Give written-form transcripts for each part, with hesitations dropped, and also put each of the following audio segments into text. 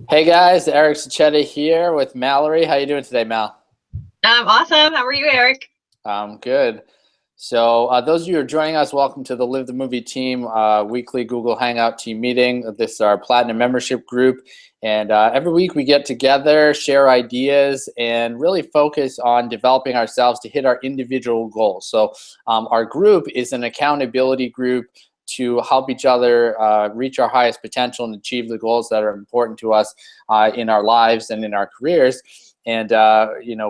Hey guys, Eric Sachetta here with Mallory. How you doing today, Mal? Awesome. How are you, Eric? Good. So those of you who are joining us, welcome to the Live the Movie Team weekly Google Hangout team meeting. This is our Platinum membership group. And every week we get together, share ideas, and really focus on developing ourselves to hit our individual goals. So our group is an accountability group to help each other reach our highest potential and achieve the goals that are important to us in our lives and in our careers. And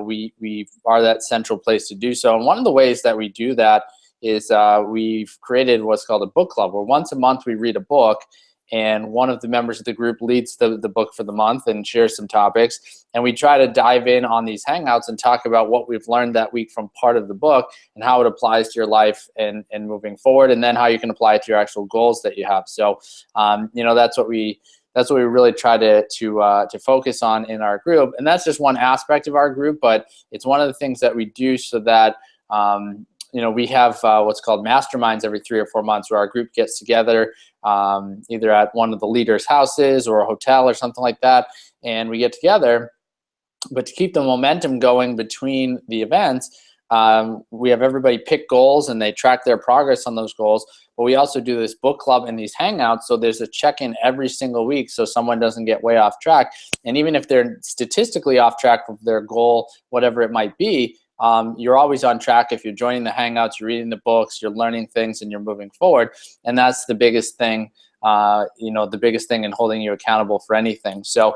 we are that central place to do so. And one of the ways that we do that is we've created what's called a book club, where once a month we read a book, and one of the members of the group leads the book for the month and shares some topics. And we try to dive in on these hangouts and talk about what we've learned that week from part of the book and how it applies to your life and moving forward, and then how you can apply it to your actual goals that you have. So, that's what we really try to focus on in our group. And that's just one aspect of our group, but it's one of the things that we do so that we have what's called masterminds every 3 or 4 months, where our group gets together either at one of the leaders' houses or a hotel or something like that, and we get together. But to keep the momentum going between the events, we have everybody pick goals and they track their progress on those goals. But we also do this book club and these hangouts, so there's a check-in every single week so someone doesn't get way off track. And even if they're statistically off track with their goal, whatever it might be, you're always on track if you're joining the hangouts, you're reading the books, you're learning things, and you're moving forward. And that's the biggest thing. The biggest thing in holding you accountable for anything. So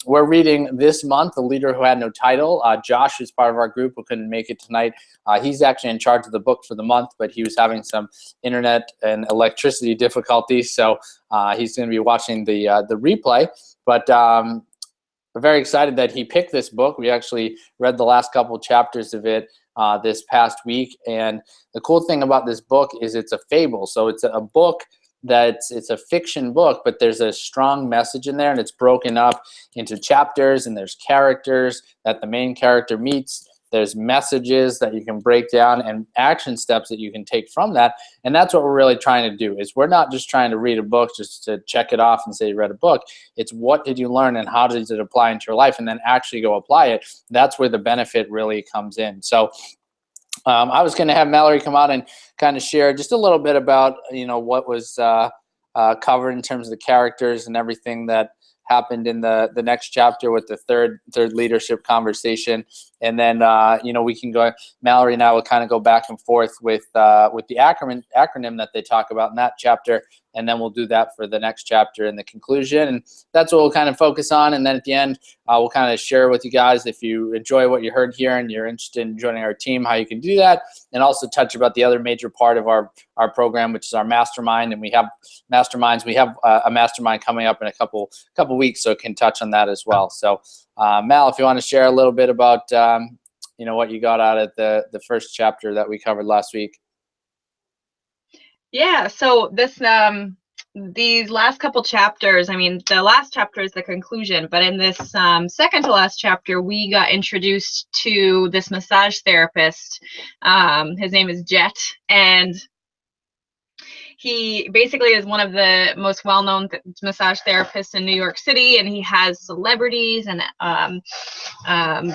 we're reading this month The Leader Who Had No Title. Josh is part of our group who couldn't make it tonight. He's actually in charge of the book for the month, but he was having some internet and electricity difficulties, so he's going to be watching the replay. But we're very excited that he picked this book. We actually read the last couple chapters of it this past week, and the cool thing about this book is it's a fable. So it's a book it's a fiction book, but there's a strong message in there, and it's broken up into chapters, and there's characters that the main character meets. There's messages that you can break down and action steps that you can take from that. And that's what we're really trying to do. Is we're not just trying to read a book just to check it off and say you read a book. It's what did you learn and how does it apply into your life, and then actually go apply it. That's where the benefit really comes in. So I was going to have Mallory come out and kind of share just a little bit about what was covered in terms of the characters and everything that happened in the next chapter with the third leadership conversation. And then we can go. Mallory and I will kind of go back and forth with the acronym that they talk about in that chapter, and then we'll do that for the next chapter in the conclusion. And that's what we'll kind of focus on. And then at the end, we'll kind of share with you guys, if you enjoy what you heard here and you're interested in joining our team, how you can do that, and also touch about the other major part of our program, which is our mastermind. And we have masterminds. We have a mastermind coming up in a couple weeks, so it can touch on that as well. So Mal, if you want to share a little bit about what you got out of the first chapter that we covered last week. Yeah, so these last couple chapters, I mean, the last chapter is the conclusion, but in this second to last chapter, we got introduced to this massage therapist. His name is Jet, and he basically is one of the most well-known massage therapists in New York City, and he has celebrities and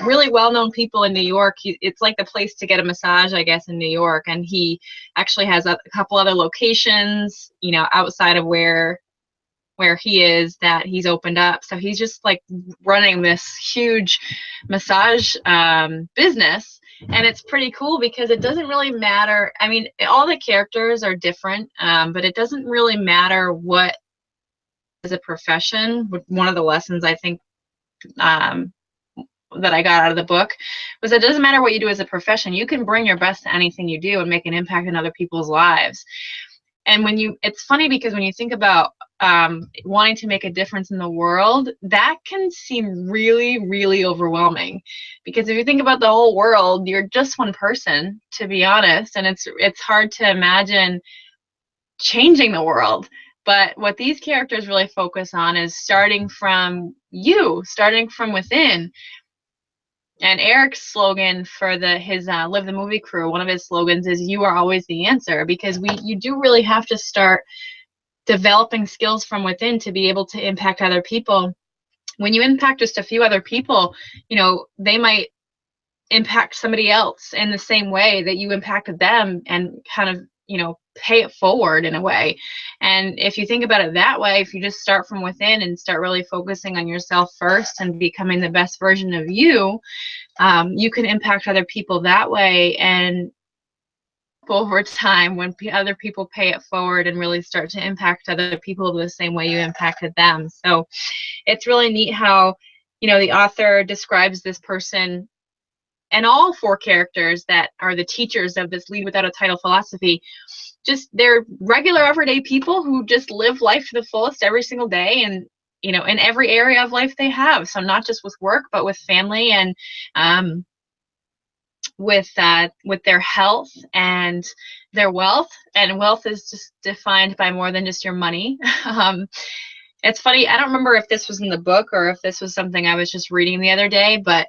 really well-known people in New York. It's like the place to get a massage, I guess, in New York. And he actually has a couple other locations, outside of where he is, that he's opened up. So he's just like running this huge massage business. And it's pretty cool because it doesn't really matter. I mean, all the characters are different, but it doesn't really matter what is a profession. One of the lessons I think that I got out of the book was it doesn't matter what you do as a profession. You can bring your best to anything you do and make an impact in other people's lives. And it's funny because when you think about wanting to make a difference in the world, that can seem really, really overwhelming. Because if you think about the whole world, you're just one person, to be honest, and it's hard to imagine changing the world. But what these characters really focus on is starting from within. And Eric's slogan for his Live the Movie crew, one of his slogans is "You are always the answer," because you do really have to start developing skills from within to be able to impact other people when you impact just a few other people, you know, they might impact somebody else in the same way that you impacted them, and kind of, you know, pay it forward in a way. And if you think about it that way, if you just start from within and start really focusing on yourself first and becoming the best version of you, you can impact other people that way. And over time, when other people pay it forward and really start to impact other people the same way you impacted them. So it's really neat how, you know, the author describes this person and all four characters that are the teachers of this lead without a title philosophy. Just they're regular everyday people who just live life to the fullest every single day, and, you know, in every area of life they have. So not just with work, but with family, and with their health and their wealth. And wealth is just defined by more than just your money. It's funny, I don't remember if this was in the book or if this was something I was just reading the other day, but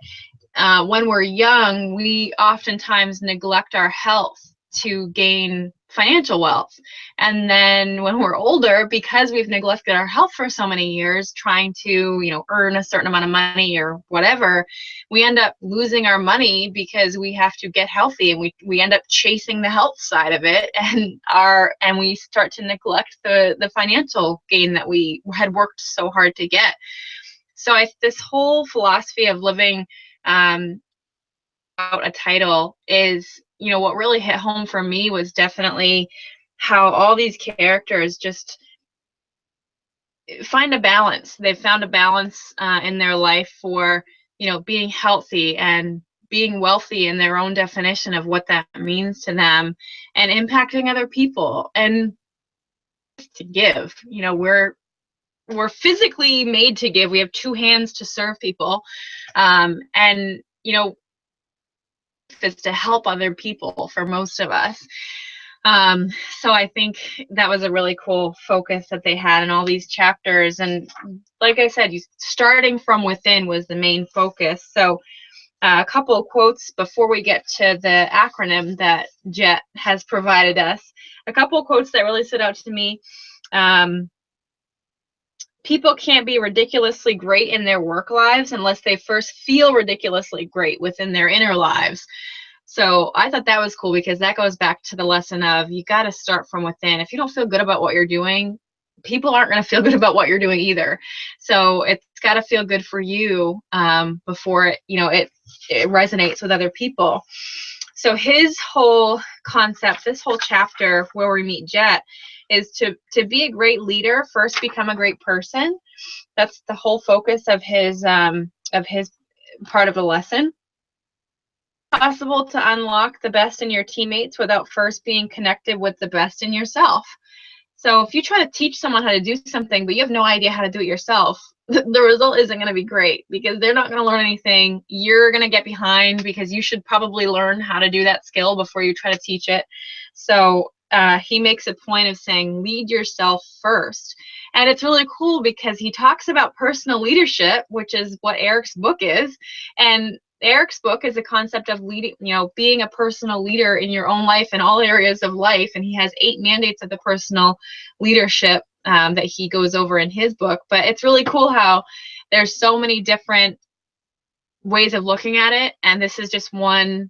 when we're young, we oftentimes neglect our health to gain financial wealth. And then when we're older, because we've neglected our health for so many years, trying to, you know, earn a certain amount of money or whatever, we end up losing our money because we have to get healthy, and we end up chasing the health side of it, and we start to neglect the financial gain that we had worked so hard to get. So this whole philosophy of living out a title is, you know, what really hit home for me was definitely how all these characters just find a balance. They've found a balance in their life for, you know, being healthy and being wealthy in their own definition of what that means to them, and impacting other people, and to give. You know, we're physically made to give. We have two hands to serve people, and, you know, is to help other people for most of us. So I think that was a really cool focus that they had in all these chapters. And like I said, starting from within was the main focus. So a couple of quotes before we get to the acronym that Jet has provided us. A couple of quotes that really stood out to me. People can't be ridiculously great in their work lives unless they first feel ridiculously great within their inner lives. So I thought that was cool, because that goes back to the lesson of, you got to start from within. If you don't feel good about what you're doing, people aren't going to feel good about what you're doing either. So it's got to feel good for you before it, you know, it resonates with other people. So his whole concept, this whole chapter where we meet Jet, is to be a great leader, first become a great person. That's the whole focus of his part of the lesson. Possible to unlock the best in your teammates without first being connected with the best in yourself. So if you try to teach someone how to do something, but you have no idea how to do it yourself, the result isn't going to be great, because they're not going to learn anything. You're going to get behind, because you should probably learn how to do that skill before you try to teach it. So he makes a point of saying, lead yourself first. And it's really cool, because he talks about personal leadership, which is what Eric's book is. And Eric's book is a concept of leading, you know, being a personal leader in your own life in all areas of life. And he has 8 mandates of the personal leadership that he goes over in his book. But it's really cool how there's so many different ways of looking at it. And this is just one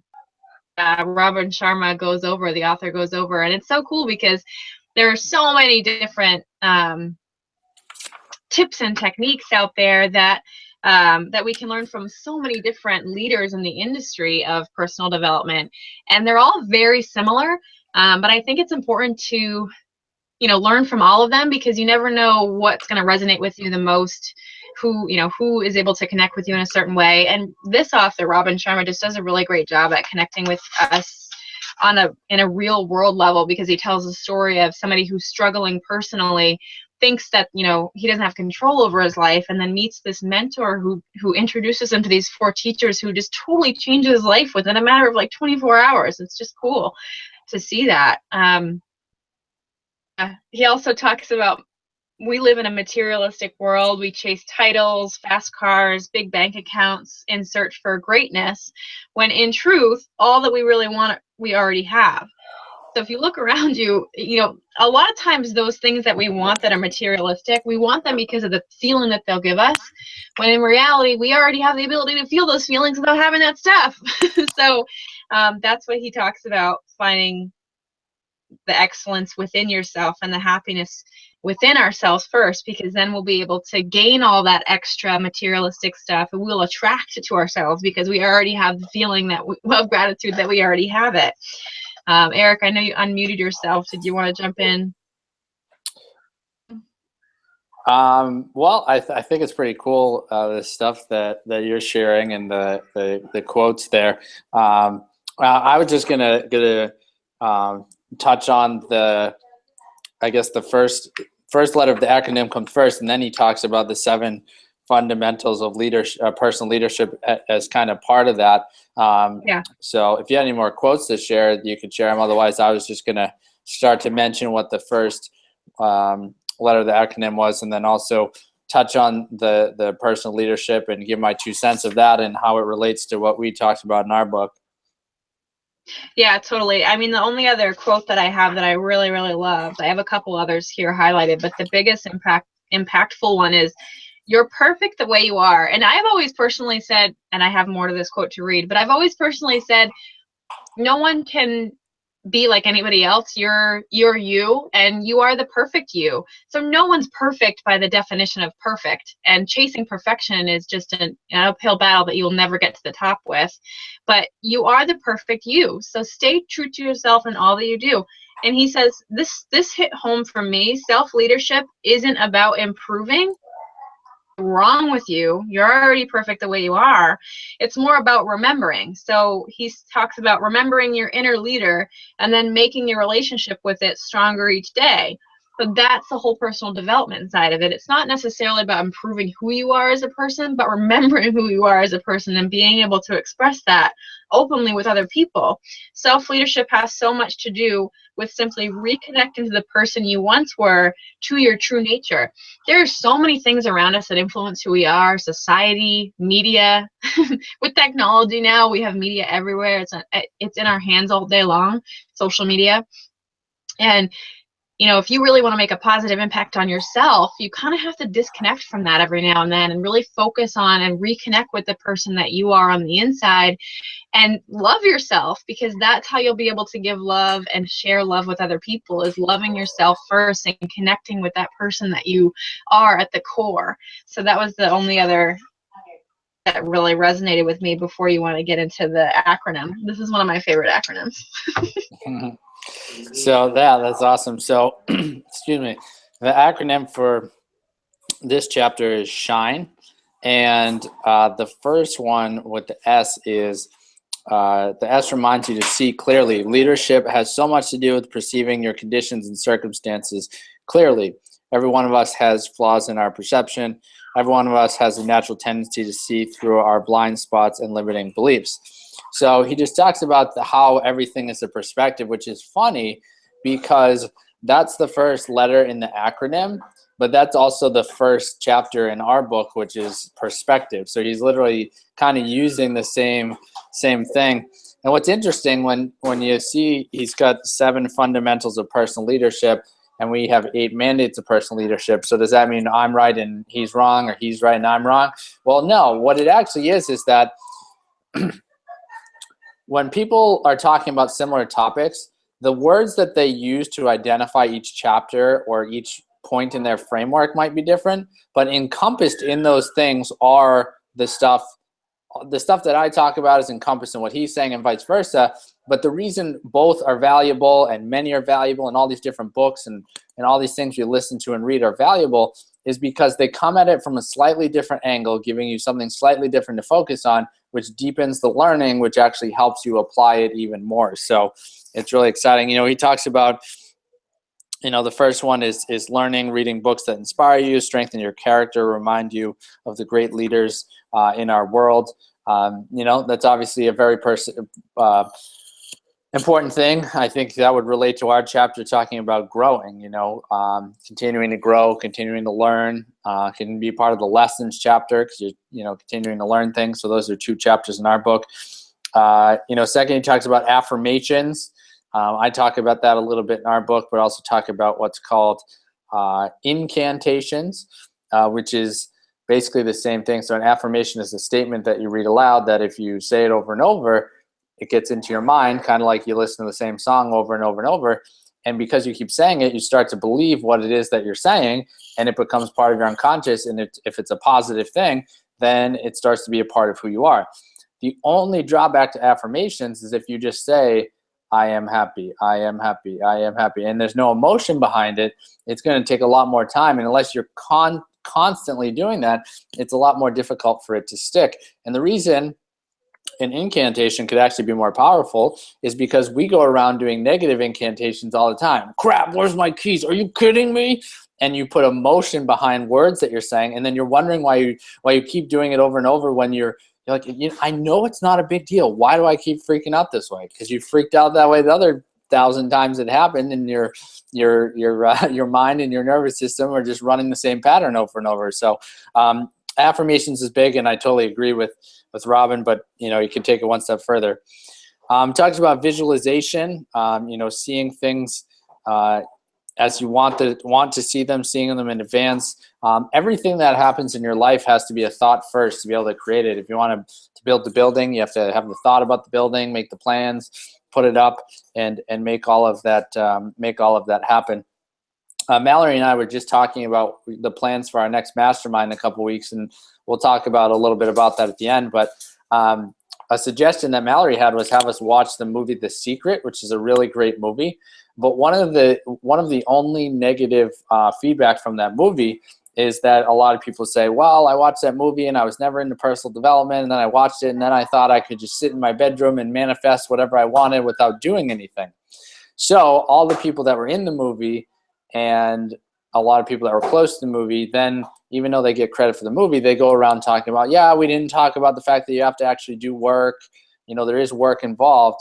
Robin Sharma goes over, the author goes over. And it's so cool, because there are so many different tips and techniques out there that we can learn from so many different leaders in the industry of personal development. And they're all very similar, but I think it's important to, you know, learn from all of them, because you never know what's going to resonate with you the most, who is able to connect with you in a certain way. And this author, Robin Sharma, just does a really great job at connecting with us in a real world level, because he tells a story of somebody who's struggling personally, thinks that, you know, he doesn't have control over his life, and then meets this mentor who introduces him to these 4 teachers who just totally changes his life within a matter of like 24 hours. It's just cool to see that. He also talks about, we live in a materialistic world. We chase titles, fast cars, big bank accounts in search for greatness, when in truth, all that we really want, we already have. So if you look around you, a lot of times those things that we want that are materialistic, we want them because of the feeling that they'll give us, when in reality, we already have the ability to feel those feelings without having that stuff. So that's what he talks about, finding the excellence within yourself and the happiness within ourselves first, because then we'll be able to gain all that extra materialistic stuff, and we'll attract it to ourselves because we already have the feeling of gratitude that we already have it. Eric, I know you unmuted yourself. Did you want to jump in? Well, I think it's pretty cool, the stuff that you're sharing and the quotes there. I was just gonna touch on I guess the first letter of the acronym comes first, and then he talks about the 7 fundamentals of leadership, personal leadership, as kind of part of that. Yeah. So if you had any more quotes to share, you could share them. Otherwise, I was just going to start to mention what the first letter of the acronym was, and then also touch on the personal leadership and give my 2 cents of that and how it relates to what we talked about in our book. Yeah, totally. I mean, the only other quote that I have that I really, really loved, I have a couple others here highlighted, but the biggest impactful one is, "You're perfect the way you are." And I've always personally said, and I have more to this quote to read, but I've always personally said, no one can be like anybody else. You're you, and you are the perfect you. So no one's perfect by the definition of perfect, and chasing perfection is just an uphill battle that you'll never get to the top with. But you are the perfect you, so stay true to yourself in all that you do. And he says, this hit home for me. Self-leadership isn't about improving. Wrong with you. You're already perfect the way you are. It's more about remembering. So he talks about remembering your inner leader and then making your relationship with it stronger each day. So that's the whole personal development side of it. It's not necessarily about improving who you are as a person, but remembering who you are as a person and being able to express that openly with other people. Self-leadership has so much to do with simply reconnecting to the person you once were, to your true nature. There are so many things around us that influence who we are: society, media. With technology now, we have media everywhere. It's in our hands all day long, social media. And if you really want to make a positive impact on yourself, you kind of have to disconnect from that every now and then and really focus on and reconnect with the person that you are on the inside, and love yourself, because that's how you'll be able to give love and share love with other people, is loving yourself first and connecting with that person that you are at the core. So that was the only other that really resonated with me before you want to get into the acronym. This is one of my favorite acronyms. So that's awesome. So, excuse me, the acronym for this chapter is SHINE, and the first one with the S is, the S reminds you to see clearly. Leadership has so much to do with perceiving your conditions and circumstances clearly. Every one of us has flaws in our perception. Every one of us has a natural tendency to see through our blind spots and limiting beliefs. So he just talks about how everything is a perspective, which is funny because that's the first letter in the acronym, but that's also the first chapter in our book, which is perspective. So he's literally kind of using the same thing. And what's interesting, when you see he's got 7 fundamentals of personal leadership, and we have 8 mandates of personal leadership. So does that mean I'm right and he's wrong, or he's right and I'm wrong? Well, no. What it actually is that when people are talking about similar topics, the words that they use to identify each chapter or each point in their framework might be different, but encompassed in those things are the stuff that I talk about is encompassed in what he's saying, and vice versa. But the reason both are valuable and many are valuable, and all these different books and all these things you listen to and read are valuable, is because they come at it from a slightly different angle, giving you something slightly different to focus on, which deepens the learning, which actually helps you apply it even more. So it's really exciting. He talks about, the first one is learning, reading books that inspire you, strengthen your character, remind you of the great leaders in our world. That's obviously a very important thing. I think that would relate to our chapter talking about growing, continuing to grow, continuing to learn, can be part of the lessons chapter because you're, continuing to learn things. So those are 2 chapters in our book. Second, he talks about affirmations. I talk about that a little bit in our book, but also talk about what's called incantations, which is basically the same thing. So an affirmation is a statement that you read aloud that if you say it over and over, it gets into your mind, kind of like you listen to the same song over and over and over. And because you keep saying it, you start to believe what it is that you're saying, and it becomes part of your unconscious. And if it's a positive thing, then it starts to be a part of who you are. The only drawback to affirmations is if you just say, I am happy, I am happy, I am happy, and there's no emotion behind it, it's going to take a lot more time. And unless you're constantly doing that, it's a lot more difficult for it to stick. And the reason an incantation could actually be more powerful is because we go around doing negative incantations all the time. Crap, where's my keys? Are you kidding me? And you put emotion behind words that you're saying, and then you're wondering why you keep doing it over and over when you're like, I know it's not a big deal. Why do I keep freaking out this way? Because you freaked out that way the other 1,000 times it happened, and your mind and your nervous system are just running the same pattern over and over. So affirmations is big, and I totally agree with Robin, but you can take it one step further. Talks about visualization, seeing things as you want to see them, seeing them in advance. Everything that happens in your life has to be a thought first to be able to create it. If you want to build the building, you have to have the thought about the building, make the plans, put it up, and make all of that happen. Mallory and I were just talking about the plans for our next mastermind in a couple weeks, and we'll talk about a little bit about that at the end. But a suggestion that Mallory had was have us watch the movie The Secret, which is a really great movie. But one of the only negative feedback from that movie is that a lot of people say, well, I watched that movie and I was never into personal development, and then I watched it and then I thought I could just sit in my bedroom and manifest whatever I wanted without doing anything. So all the people that were in the movie and a lot of people that were close to the movie, then even though they get credit for the movie, they go around talking about, yeah, we didn't talk about the fact that you have to actually do work. There is work involved.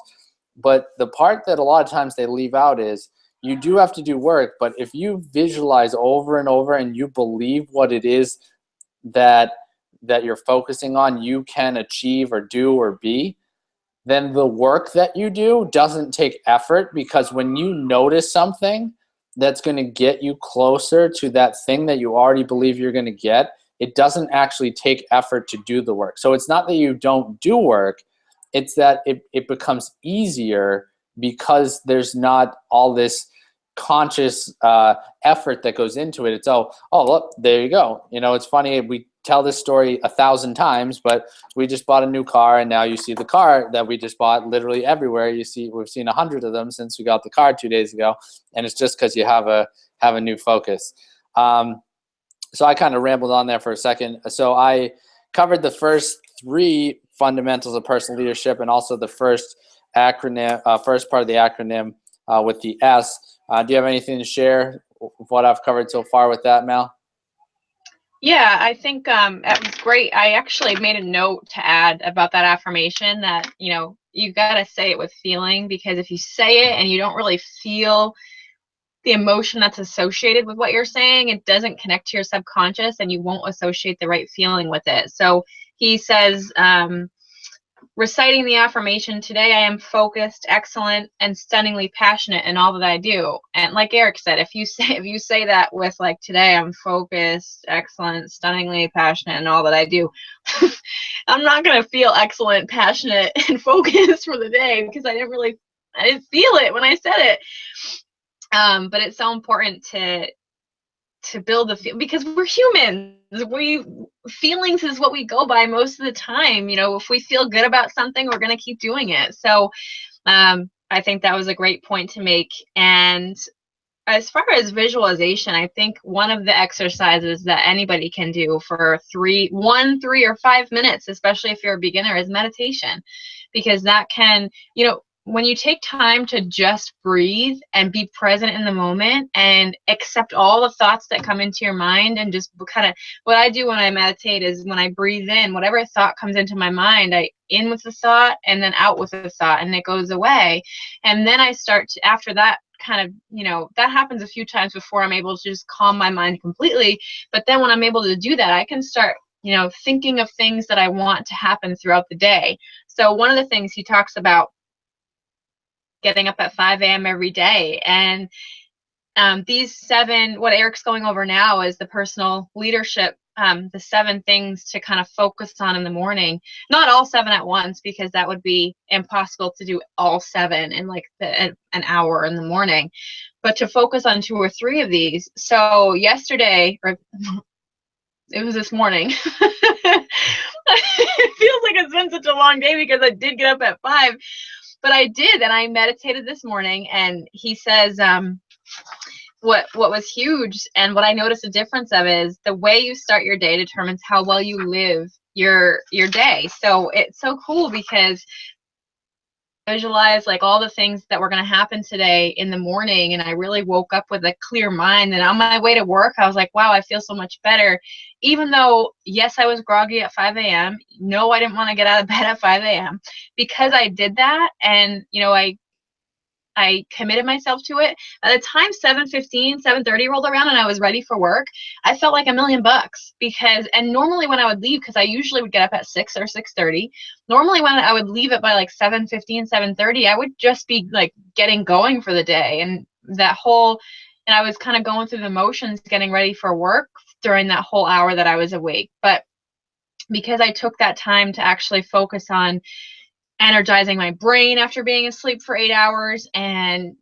But the part that a lot of times they leave out is you do have to do work, but if you visualize over and over and you believe what it is that you're focusing on, you can achieve or do or be, then the work that you do doesn't take effort, because when you notice something that's going to get you closer to that thing that you already believe you're going to get, it doesn't actually take effort to do the work. So it's not that you don't do work, it's that it becomes easier because there's not all this conscious effort that goes into it. It's oh look, there you go. It's funny, we tell this story 1,000 times, but we just bought a new car, and now you see the car that we just bought literally everywhere. We've seen 100 of them since we got the car 2 days ago, and it's just because you have a new focus. So I kind of rambled on there for a second. So I covered the first 3 fundamentals of personal leadership, and also the first part of the acronym with the S. Do you have anything to share with what I've covered so far with that, Mel? Yeah, I think that was great. I actually made a note to add about that affirmation that, you got to say it with feeling, because if you say it and you don't really feel the emotion that's associated with what you're saying, it doesn't connect to your subconscious, and you won't associate the right feeling with it. So he says, reciting the affirmation, today I am focused, excellent, and stunningly passionate in all that I do. And like Eric said, if you say that with like, today I'm focused, excellent, stunningly passionate in all that I do, I'm not going to feel excellent, passionate, and focused for the day, because I didn't feel it when I said it. But it's so important to build because we're humans. Feelings is what we go by most of the time. If we feel good about something, we're going to keep doing it. So I think that was a great point to make. And as far as visualization, I think one of the exercises that anybody can do for 3 or 5 minutes, especially if you're a beginner, is meditation, because that can, when you take time to just breathe and be present in the moment and accept all the thoughts that come into your mind, and just kind of, what I do when I meditate is when I breathe in, whatever thought comes into my mind, I in with the thought and then out with the thought, and it goes away. And then I start to, after that, kind of, that happens a few times before I'm able to just calm my mind completely. But then when I'm able to do that, I can start, thinking of things that I want to happen throughout the day. So one of the things he talks about getting up at 5 a.m. every day. And these 7, what Eric's going over now is the personal leadership, the 7 things to kind of focus on in the morning. Not all 7 at once, because that would be impossible to do all 7 in like an hour in the morning, but to focus on 2 or 3 of these. So yesterday, or it was this morning. It feels like it's been such a long day because I did get up at 5, but I did, and I meditated this morning. And he says, what was huge and what I noticed a difference of is the way you start your day determines how well you live your day. So it's so cool because visualize like all the things that were going to happen today in the morning, and I really woke up with a clear mind. And on my way to work, I was like, wow, I feel so much better, even though yes, I was groggy at 5 a.m. No, I didn't want to get out of bed at 5 a.m. because I did that. And I committed myself to it. By the time 7:15, 7:30 rolled around and I was ready for work, I felt like $1,000,000 because, and normally when I would leave, because I usually would get up at 6 or 6:30, normally when I would leave it by like 7:15, 7:30, I would just be like getting going for the day. And I was kind of going through the motions, getting ready for work during that whole hour that I was awake. But because I took that time to actually focus on energizing my brain after being asleep for 8 hours and,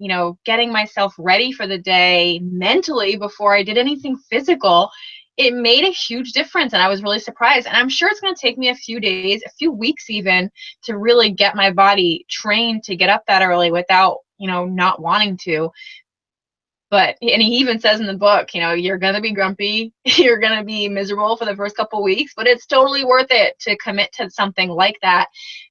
getting myself ready for the day mentally before I did anything physical, it made a huge difference. And I was really surprised. And I'm sure it's going to take me a few days, a few weeks even, to really get my body trained to get up that early without, not wanting to. And he even says in the book, you're going to be grumpy, you're going to be miserable for the first couple of weeks, but it's totally worth it to commit to something like that.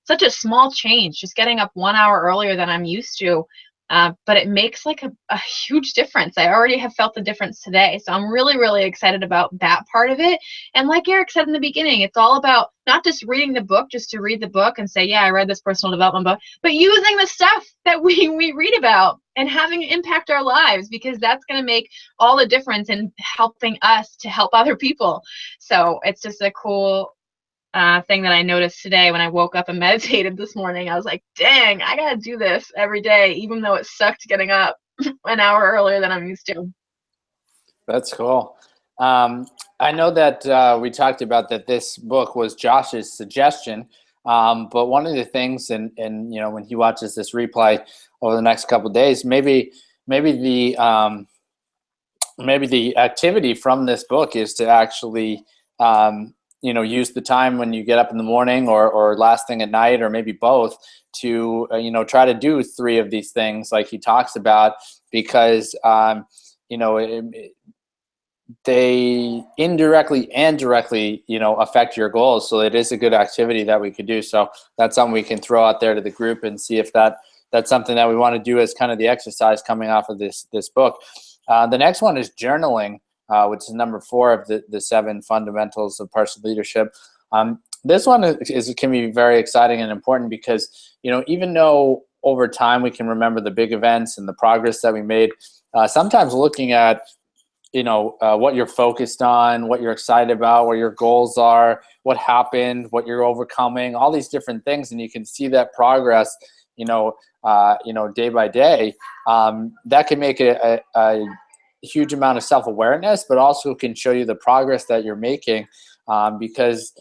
Such a small change, just getting up 1 hour earlier than I'm used to. But it makes like a huge difference. I already have felt the difference today. So I'm really, really excited about that part of it. And like Eric said in the beginning, it's all about not just reading the book, just to read the book and say, yeah, I read this personal development book, but using the stuff that we read about and having it impact our lives, because that's going to make all the difference in helping us to help other people. So it's just a cool thing that I noticed today when I woke up and meditated this morning. I was like, dang, I gotta do this every day, even though it sucked getting up an hour earlier than I'm used to. That's cool. I know that we talked about that this book was Josh's suggestion, but one of the things, and when he watches this replay over the next couple of days, maybe the activity from this book is to actually use the time when you get up in the morning or last thing at night, or maybe both, to try to do 3 of these things like he talks about, because they indirectly and directly affect your goals. So it is a good activity that we could do. So that's something we can throw out there to the group and see if that's something that we want to do as kind of the exercise coming off of this book. The next one is journaling, which is number 4 of the 7 fundamentals of personal leadership. This one can be very exciting and important because, even though over time we can remember the big events and the progress that we made, sometimes looking at, what you're focused on, what you're excited about, what your goals are, what happened, what you're overcoming, all these different things, and you can see that progress, day by day. That can make a huge amount of self-awareness, but also can show you the progress that you're making, because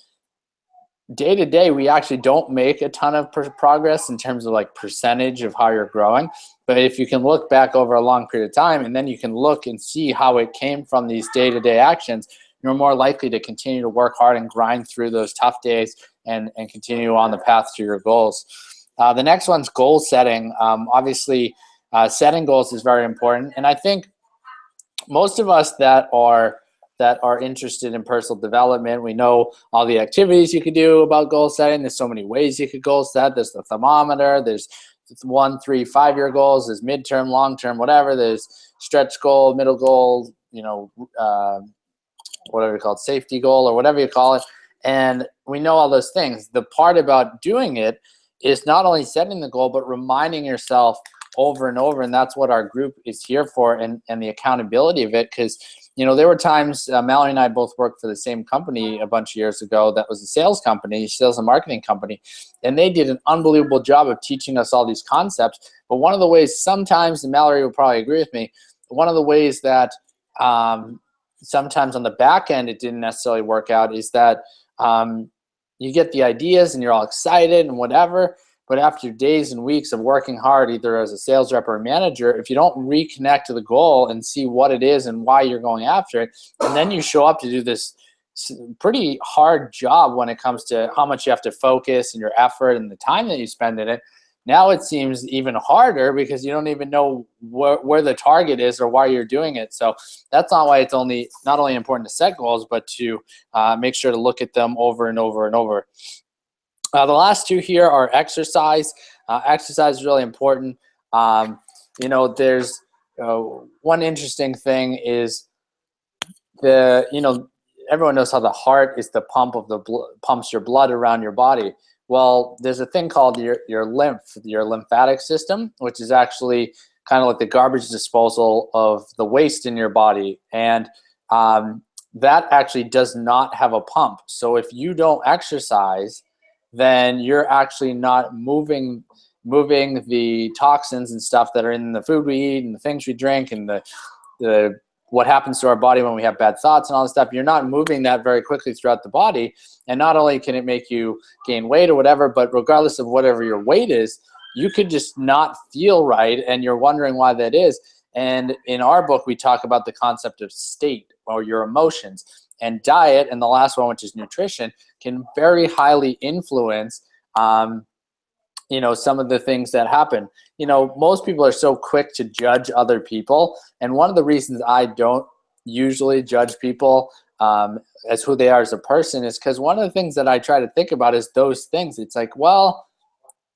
day to day we actually don't make a ton of progress in terms of like percentage of how you're growing. But if you can look back over a long period of time, and then you can look and see how it came from these day-to-day actions, you're more likely to continue to work hard and grind through those tough days and continue on the path to your goals. The next one's goal setting. Obviously, setting goals is very important, and I think most of us that are interested in personal development, we know all the activities you could do about goal setting. There's so many ways you could goal set. There's the thermometer. There's 1, 3, 5 year goals. There's midterm, long term, whatever. There's stretch goal, middle goal, whatever you call it, safety goal, or whatever you call it. And we know all those things. The part about doing it is not only setting the goal, but reminding yourself over and over. And that's what our group is here for, and the accountability of it. Because there were times, Mallory and I both worked for the same company a bunch of years ago that was a sales and marketing company, and they did an unbelievable job of teaching us all these concepts. But one of the ways sometimes, and Mallory will probably agree with me, one of the ways that sometimes on the back end it didn't necessarily work out is that you get the ideas and you're all excited and whatever, but after days and weeks of working hard, either as a sales rep or a manager, if you don't reconnect to the goal and see what it is and why you're going after it, and then you show up to do this pretty hard job when it comes to how much you have to focus and your effort and the time that you spend in it, now it seems even harder because you don't even know where the target is or why you're doing it. So that's not why it's not only important to set goals, but to make sure to look at them over and over and over. The last two here are exercise. Exercise is really important. There's one interesting thing is everyone knows how the heart is the pumps your blood around your body. Well, there's a thing called your lymphatic system, which is actually kind of like the garbage disposal of the waste in your body. And that actually does not have a pump. So if you don't exercise, then you're actually not moving the toxins and stuff that are in the food we eat and the things we drink and the what happens to our body when we have bad thoughts and all this stuff. You're not moving that very quickly throughout the body. And not only can it make you gain weight or whatever, but regardless of whatever your weight is, you could just not feel right and you're wondering why that is. And in our book, we talk about the concept of state or your emotions. And diet, and the last one, which is nutrition, can very highly influence some of the things that happen. Most people are so quick to judge other people. And one of the reasons I don't usually judge people as who they are as a person is because one of the things that I try to think about is those things. It's like, well,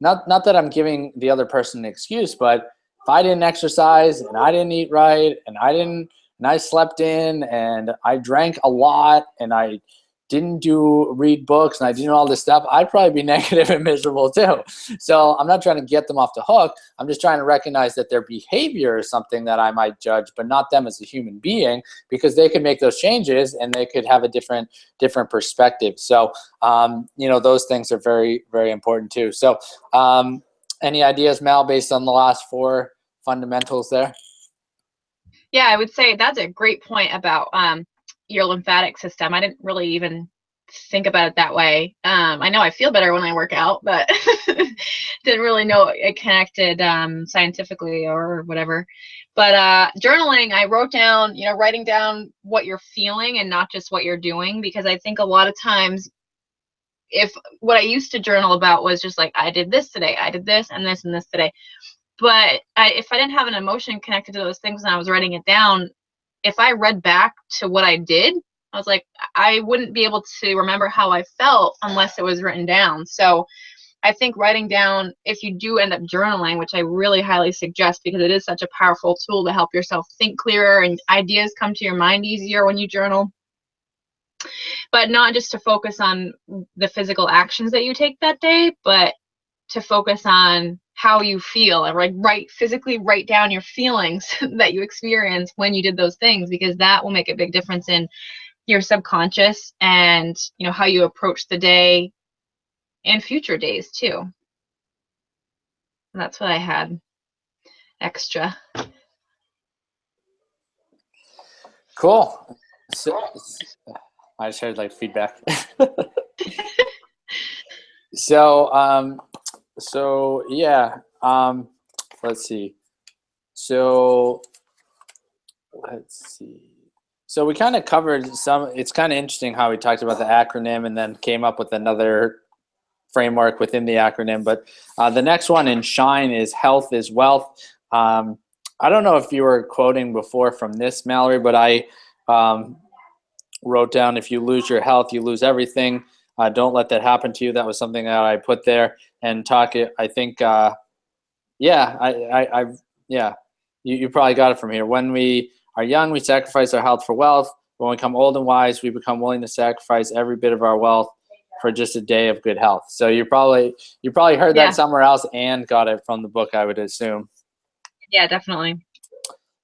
not that I'm giving the other person an excuse, but if I didn't exercise and I didn't eat right and I slept in and I drank a lot and I didn't read books and I didn't do all this stuff, I'd probably be negative and miserable too. So I'm not trying to get them off the hook. I'm just trying to recognize that their behavior is something that I might judge, but not them as a human being, because they could make those changes and they could have a different perspective. So, those things are very, very important too. So any ideas, Mal, based on the last four fundamentals there? Yeah, I would say that's a great point about your lymphatic system. I didn't really even think about it that way. I know I feel better when I work out, but didn't really know it connected scientifically or whatever. But journaling, I wrote down, writing down what you're feeling and not just what you're doing, because I think a lot of times if what I used to journal about was just like, I did this today, I did this and this and this today. But if I didn't have an emotion connected to those things and I was writing it down, if I read back to what I did, I was like, I wouldn't be able to remember how I felt unless it was written down. So I think writing down, if you do end up journaling, which I really highly suggest because it is such a powerful tool to help yourself think clearer and ideas come to your mind easier when you journal. But not just to focus on the physical actions that you take that day, but to focus on how you feel and physically write down your feelings that you experience when you did those things, because that will make a big difference in your subconscious and how you approach the day and future days too. And that's what I had extra. Cool. So I just heard feedback. So yeah, let's see. So we kind of covered some. It's kind of interesting how we talked about the acronym and then came up with another framework within the acronym. But the next one in SHINE is health is wealth. I don't know if you were quoting before from this, Mallory, but I wrote down, if you lose your health, you lose everything. Don't let that happen to you. That was something that I put there. And I think, you probably got it from here. When we are young, we sacrifice our health for wealth. When we become old and wise, we become willing to sacrifice every bit of our wealth for just a day of good health. So you probably heard that somewhere else and got it from the book, I would assume. Yeah, definitely.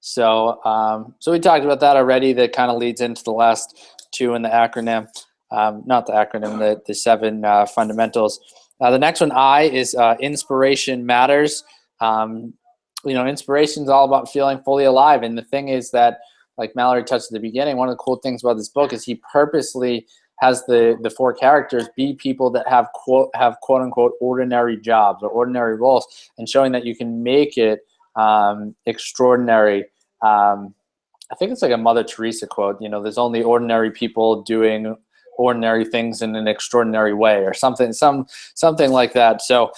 So we talked about that already. That kind of leads into the last two in the acronym. Not the acronym, the seven fundamentals. The next one, I, is inspiration matters. Inspiration is all about feeling fully alive. And the thing is that, like Mallory touched at the beginning, one of the cool things about this book is he purposely has the four characters be people that have quote unquote ordinary jobs or ordinary roles, and showing that you can make it extraordinary. I think it's like a Mother Teresa quote, there's only ordinary people doing ordinary things in an extraordinary way, or something like that. So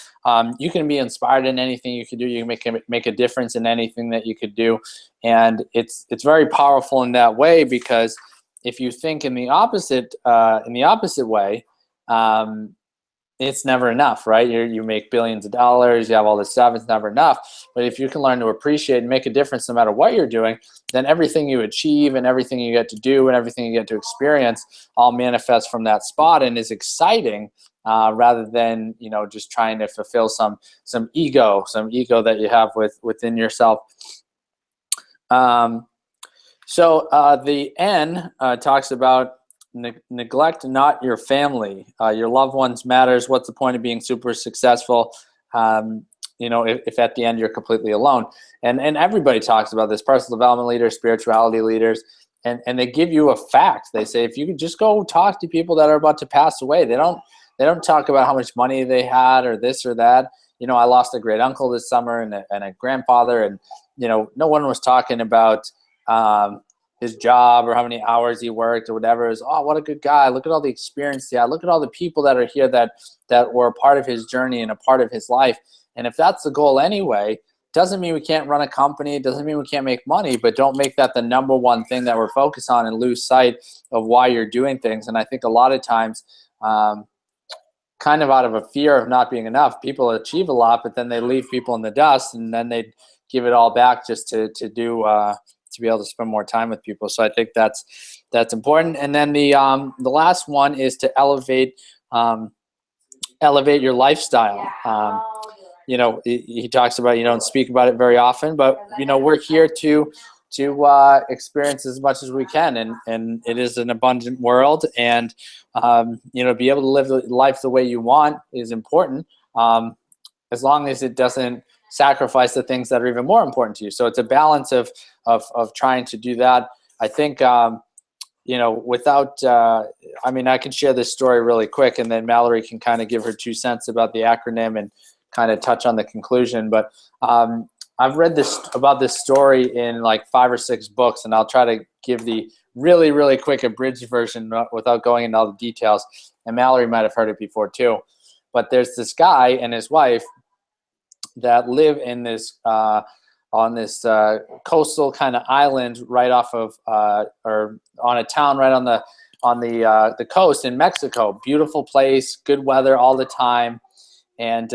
you can be inspired in anything you could do. You can make a difference in anything that you could do. And it's very powerful in that way, because if you think in the opposite way, it's never enough, right? You make billions of dollars, you have all this stuff, it's never enough. But if you can learn to appreciate and make a difference no matter what you're doing, then everything you achieve and everything you get to do and everything you get to experience all manifests from that spot and is exciting, rather than just trying to fulfill some ego that you have within yourself. So the N talks about neglect not your family. Your loved ones matters. What's the point of being super successful if at the end you're completely alone? And everybody talks about this, personal development leaders, spirituality leaders, and they give you a fact. They say, if you could just go talk to people that are about to pass away, they don't talk about how much money they had or this or that. I lost a great uncle this summer and a grandfather, and no one was talking about his job or how many hours he worked or whatever. It was, oh, what a good guy. Look at all the experience he had. Look at all the people that are here that were a part of his journey and a part of his life. And if that's the goal anyway, doesn't mean we can't run a company. It doesn't mean we can't make money, but don't make that the number one thing that we're focused on and lose sight of why you're doing things. And I think a lot of times, kind of out of a fear of not being enough, people achieve a lot, but then they leave people in the dust, and then they give it all back just to be able to spend more time with people. So I think that's important. And then the last one is to elevate your lifestyle. He talks about, you don't speak about it very often, but we're here to experience as much as we can, and it is an abundant world, and be able to live life the way you want is important, as long as it doesn't sacrifice the things that are even more important to you. So it's a balance of trying to do that. I think without I can share this story really quick, and then Mallory can kind of give her 2 cents about the acronym and kind of touch on the conclusion. But I've read about this story in like 5 or 6 books, and I'll try to give the really, really quick abridged version without going into all the details. And Mallory might have heard it before too. But there's this guy and his wife that live in this on this coastal kind of island right off of or on a town right on the coast in Mexico. Beautiful place, good weather all the time, and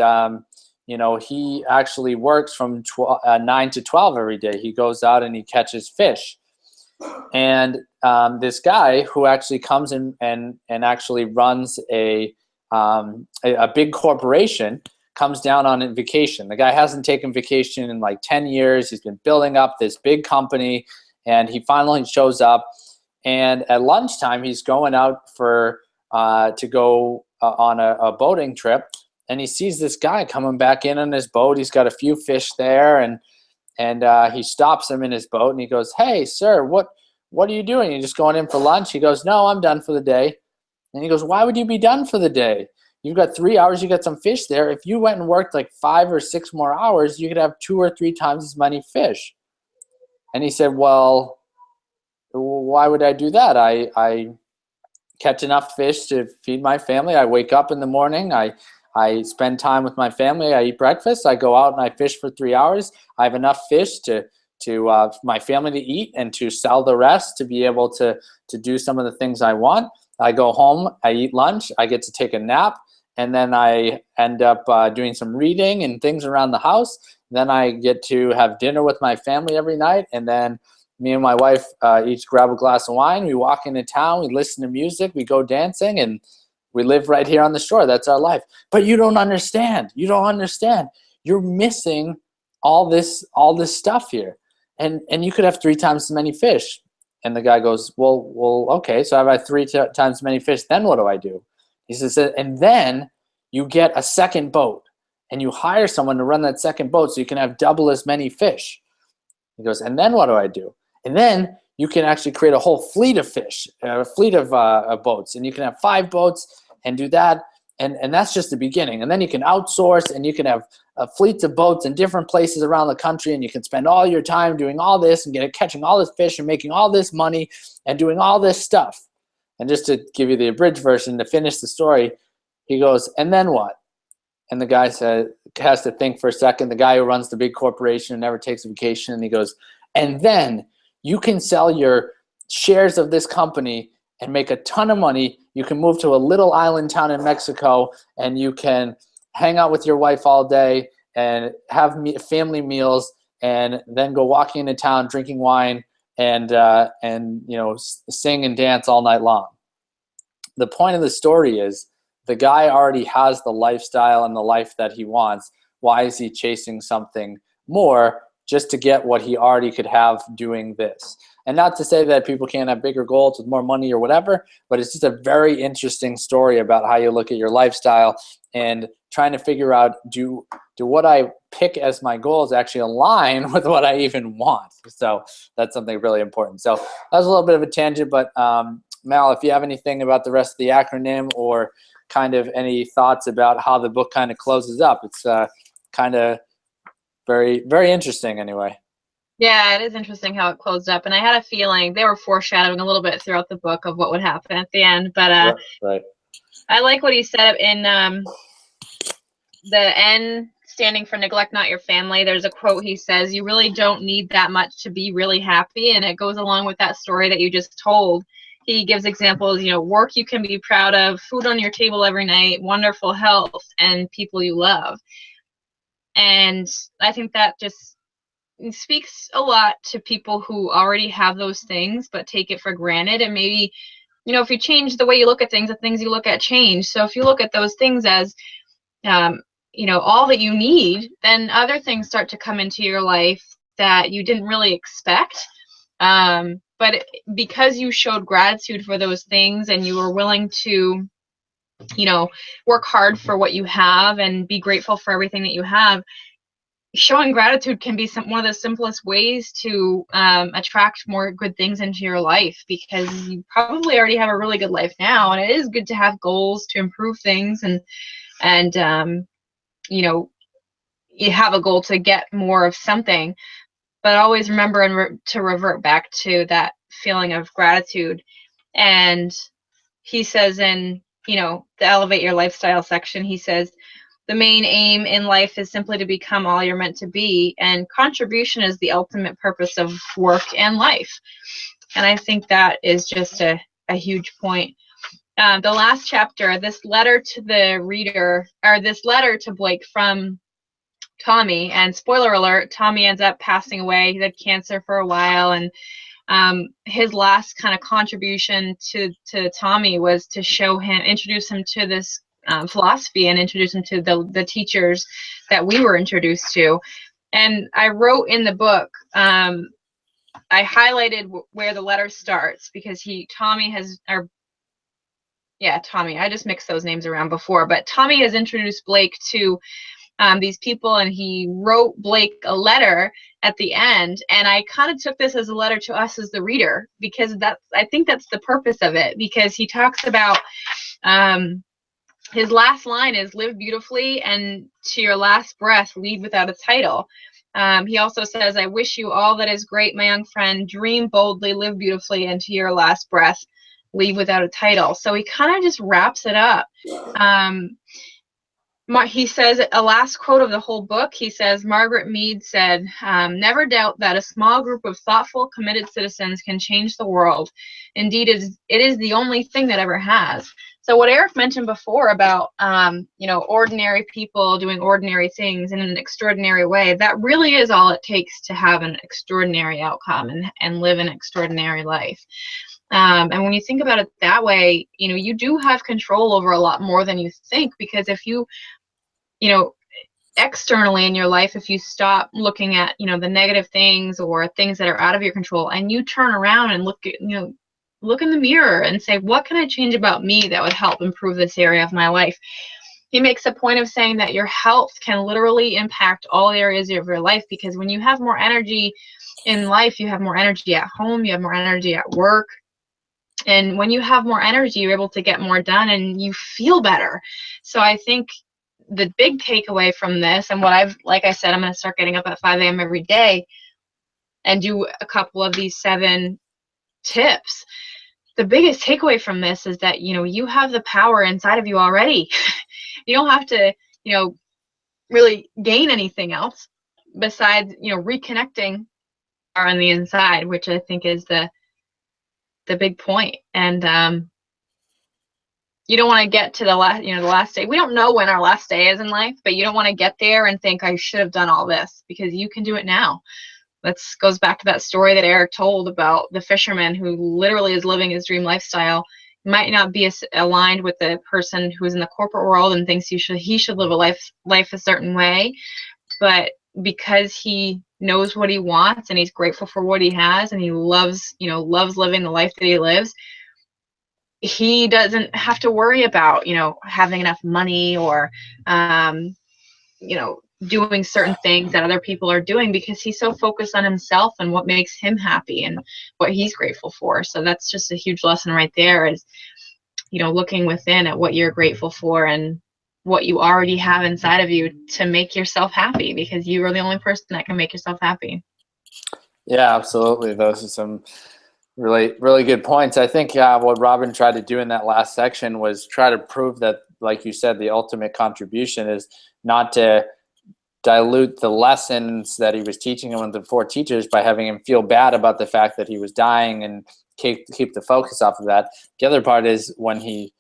he actually works from 9 to 12 every day. He goes out and he catches fish. And this guy who actually comes in and actually runs a big corporation comes down on vacation. The guy hasn't taken vacation in like 10 years. He's been building up this big company, and he finally shows up. And at lunchtime, he's going out to go on a boating trip. And he sees this guy coming back in on his boat. He's got a few fish there, and he stops him in his boat, and he goes, "Hey, sir, what are you doing? You just going in for lunch?" He goes, "No, I'm done for the day." And he goes, "Why would you be done for the day? You've got 3 hours. You got some fish there. If you went and worked like 5 or 6 more hours, you could have 2 or 3 times as many fish." And he said, "Well, why would I do that? I catch enough fish to feed my family. I wake up in the morning. I spend time with my family. I eat breakfast. I go out and I fish for 3 hours. I have enough fish to my family to eat and to sell the rest to be able to do some of the things I want. I go home. I eat lunch. I get to take a nap. And then I end up doing some reading and things around the house. Then I get to have dinner with my family every night. And then me and my wife each grab a glass of wine. We walk into town. We listen to music. We go dancing. And we live right here on the shore. That's our life. But you don't understand. You don't understand. You're missing all this stuff here. and you could have 3 times as many fish. And the guy goes, well, okay, so if I have 3 times as many fish, then what do I do? He says, and then you get a second boat, and you hire someone to run that second boat so you can have double as many fish. He goes, and then what do I do? And then you can actually create a whole fleet of fish, a fleet of boats, and you can have 5 boats and do that. And that's just the beginning. And then you can outsource, and you can have fleets of boats in different places around the country, and you can spend all your time doing all this and catching all this fish and making all this money and doing all this stuff. And just to give you the abridged version, to finish the story, he goes, and then what? And the guy has to think for a second, the guy who runs the big corporation and never takes a vacation, and he goes, and then you can sell your shares of this company and make a ton of money. You can move to a little island town in Mexico, and you can hang out with your wife all day and have family meals, and then go walking into town drinking wine and sing and dance all night long. The point of the story is the guy already has the lifestyle and the life that he wants. Why is he chasing something more just to get what he already could have doing this? And not to say that people can't have bigger goals with more money or whatever, but it's just a very interesting story about how you look at your lifestyle and trying to figure out, do what I pick as my goals actually align with what I even want? So that's something really important. So that was a little bit of a tangent, but Mal, if you have anything about the rest of the acronym or kind of any thoughts about how the book kind of closes up, it's kind of very, very interesting anyway. Yeah, it is interesting how it closed up, and I had a feeling they were foreshadowing a little bit throughout the book of what would happen at the end. But right. I like what he said in the N standing for neglect not your family. There's a quote he says, "You really don't need that much to be really happy," and it goes along with that story that you just told. He gives examples, work you can be proud of, food on your table every night, wonderful health, and people you love. And I think that just speaks a lot to people who already have those things but take it for granted. And maybe, if you change the way you look at things, the things you look at change. So if you look at those things as all that you need, then other things start to come into your life that you didn't really expect. But because you showed gratitude for those things and you were willing to, work hard for what you have and be grateful for everything that you have, showing gratitude can be one of the simplest ways to attract more good things into your life, because you probably already have a really good life now, and it is good to have goals to improve things, and you have a goal to get more of something, but always remember to revert back to that feeling of gratitude. And he says in the Elevate Your Lifestyle section, he says, the main aim in life is simply to become all you're meant to be, and contribution is the ultimate purpose of work and life. And I think that is just a huge point. The last chapter, this letter to the reader, or this letter to Blake from Tommy, and spoiler alert, Tommy ends up passing away. He had cancer for a while, and his last kind of contribution to Tommy was to introduce him to this philosophy, and introduce him to the teachers that we were introduced to. And I wrote in the book, I highlighted where the letter starts, because Tommy, I just mixed those names around before, but Tommy has introduced Blake to these people, and he wrote Blake a letter at the end, and I kind of took this as a letter to us as the reader, because I think that's the purpose of it, because he talks about his last line is live beautifully, and to your last breath lead without a title. He also says, I wish you all that is great, my young friend. Dream boldly, live beautifully, and to your last breath leave without a title. So he kind of just wraps it up. He says, a last quote of the whole book, he says, Margaret Mead said, never doubt that a small group of thoughtful, committed citizens can change the world. Indeed, it is the only thing that ever has. So what Eric mentioned before about, ordinary people doing ordinary things in an extraordinary way, that really is all it takes to have an extraordinary outcome and live an extraordinary life. And when you think about it that way, you do have control over a lot more than you think, because if you externally in your life, if you stop looking at, you know, the negative things or things that are out of your control, and you turn around and look at, you know, look in the mirror and say, what can I change about me that would help improve this area of my life? He makes a point of saying that your health can literally impact all areas of your life, because when you have more energy in life, you have more energy at home, you have more energy at work. And when you have more energy, you're able to get more done and you feel better. So I think the big takeaway from this, and what I've, like I said, I'm going to start getting up at 5 a.m. every day and do a couple of these 7 tips. The biggest takeaway from this is that, you know, you have the power inside of you already. You don't have to, you know, really gain anything else besides, you know, reconnecting on the inside, which I think is the big point. And you don't want to get to the last, you know, the last day. We don't know when our last day is in life, but you don't want to get there and think, I should have done all this, because you can do it now. That goes back to that story that Eric told about the fisherman who literally is living his dream lifestyle. Might not be aligned with the person who's in the corporate world and thinks he should live a life a certain way, but because he knows what he wants and he's grateful for what he has and he loves, you know, loves living the life that he lives, he doesn't have to worry about, you know, having enough money or, you know, doing certain things that other people are doing, because he's so focused on himself and what makes him happy and what he's grateful for. So that's just a huge lesson right there, is, you know, looking within at what you're grateful for and what you already have inside of you to make yourself happy, because you are the only person that can make yourself happy. Yeah, absolutely. Those are some really, really good points. I think what Robin tried to do in that last section was try to prove that, like you said, the ultimate contribution is not to dilute the lessons that he was teaching him with the 4 teachers by having him feel bad about the fact that he was dying and keep the focus off of that. The other part is when he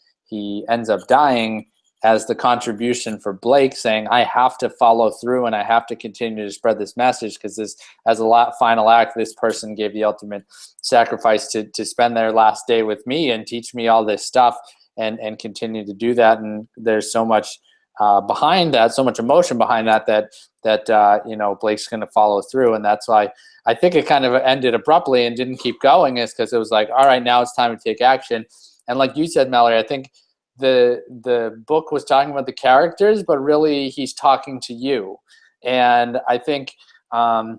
ends up dying, as the contribution for Blake, saying, I have to follow through and I have to continue to spread this message, because this, as a final act, this person gave the ultimate sacrifice to spend their last day with me and teach me all this stuff, and continue to do that. And there's so much behind that, so much emotion behind that you know, Blake's going to follow through. And that's why I think it kind of ended abruptly and didn't keep going, is because it was like, all right, now it's time to take action. And like you said, Mallory, I think the book was talking about the characters, but really he's talking to you. And I think I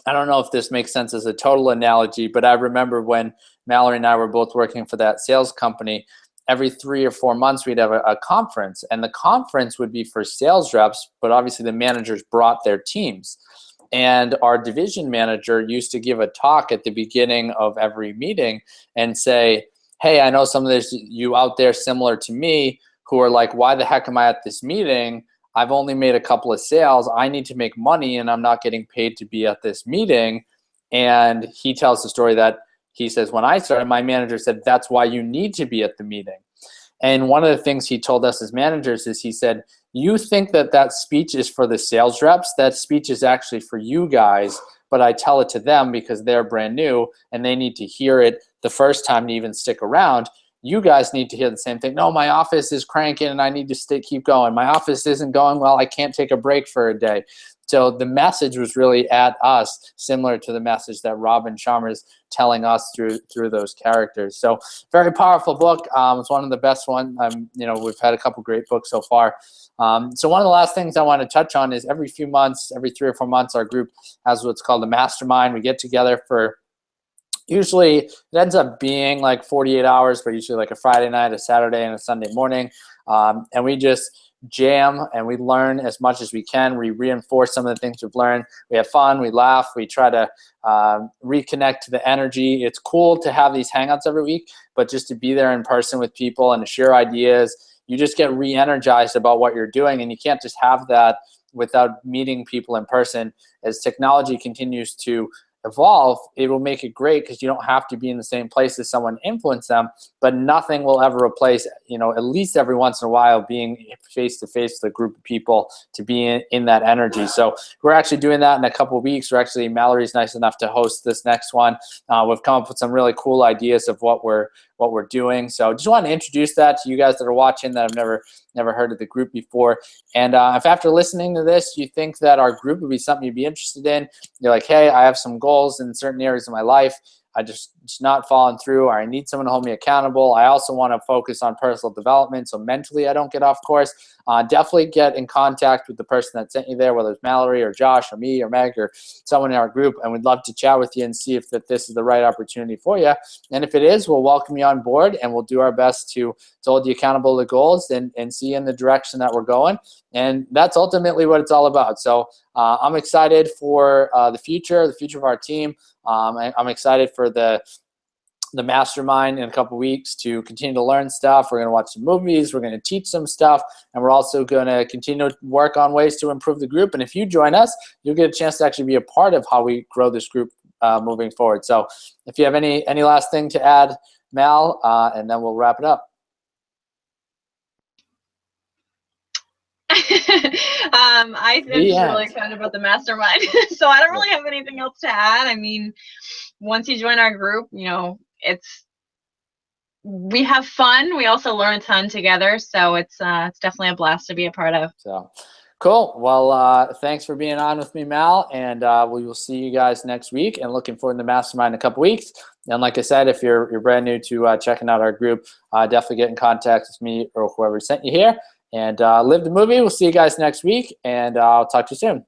don't know if this makes sense as a total analogy, but I remember when Mallory and I were both working for that sales company, every 3 or 4 months we'd have a conference, and the conference would be for sales reps, but obviously the managers brought their teams. And our division manager used to give a talk at the beginning of every meeting and say, hey, I know some of this you out there similar to me who are like, why the heck am I at this meeting? I've only made a couple of sales. I need to make money and I'm not getting paid to be at this meeting. And he tells the story that he says, when I started, my manager said, that's why you need to be at the meeting. And one of the things he told us as managers is, he said, you think that that speech is for the sales reps. That speech is actually for you guys, but I tell it to them because they're brand new and they need to hear it the first time to even stick around. You guys need to hear the same thing. No, my office is cranking and I need to keep going. My office isn't going well. I can't take a break for a day. So the message was really at us, similar to the message that Robin Chalmers telling us through those characters. So very powerful book. It's one of the best ones. You know, we've had a couple great books so far. So one of the last things I want to touch on is every few months, every 3 or 4 months, our group has what's called a mastermind. We get together for, usually it ends up being like 48 hours, but usually like a Friday night, a Saturday, and a Sunday morning. And we just jam and we learn as much as we can. We reinforce some of the things we've learned. We have fun, we laugh, we try to reconnect to the energy. It's cool to have these hangouts every week, but just to be there in person with people and to share ideas, you just get re-energized about what you're doing. And you can't just have that without meeting people in person. As technology continues to evolve, it will make it great because you don't have to be in the same place as someone, influence them, but nothing will ever replace, you know, at least every once in a while being face to face with a group of people to be in that energy. So we're actually doing that in a couple of weeks. Mallory's nice enough to host this next one. We've come up with some really cool ideas of what we're doing. So just want to introduce that to you guys that are watching that have never never heard of the group before. And if after listening to this, you think that our group would be something you'd be interested in, you're like, hey, I have some goals in certain areas of my life, I just not falling through, or I need someone to hold me accountable. I also want to focus on personal development, so mentally I don't get off course. Definitely get in contact with the person that sent you there, whether it's Mallory or Josh or me or Meg or someone in our group, and we'd love to chat with you and see if this is the right opportunity for you. And if it is, we'll welcome you on board, and we'll do our best to hold you accountable to goals and see you in the direction that we're going. And that's ultimately what it's all about. So I'm excited for the future of our team. I'm excited for the mastermind in a couple weeks to continue to learn stuff. We're going to watch some movies. We're going to teach some stuff. And we're also going to continue to work on ways to improve the group. And if you join us, you'll get a chance to actually be a part of how we grow this group moving forward. So if you have any last thing to add, Mal, and then we'll wrap it up. I'm just really excited about the mastermind. So I don't really have anything else to add. I mean, once you join our group, you know, we have fun. We also learn a ton together. So it's definitely a blast to be a part of. So cool. Well, thanks for being on with me, Mal, and we will see you guys next week, and looking forward to the mastermind in a couple weeks. And like I said, if you're brand new to checking out our group, definitely get in contact with me or whoever sent you here. And live the movie. We'll see you guys next week, and I'll talk to you soon.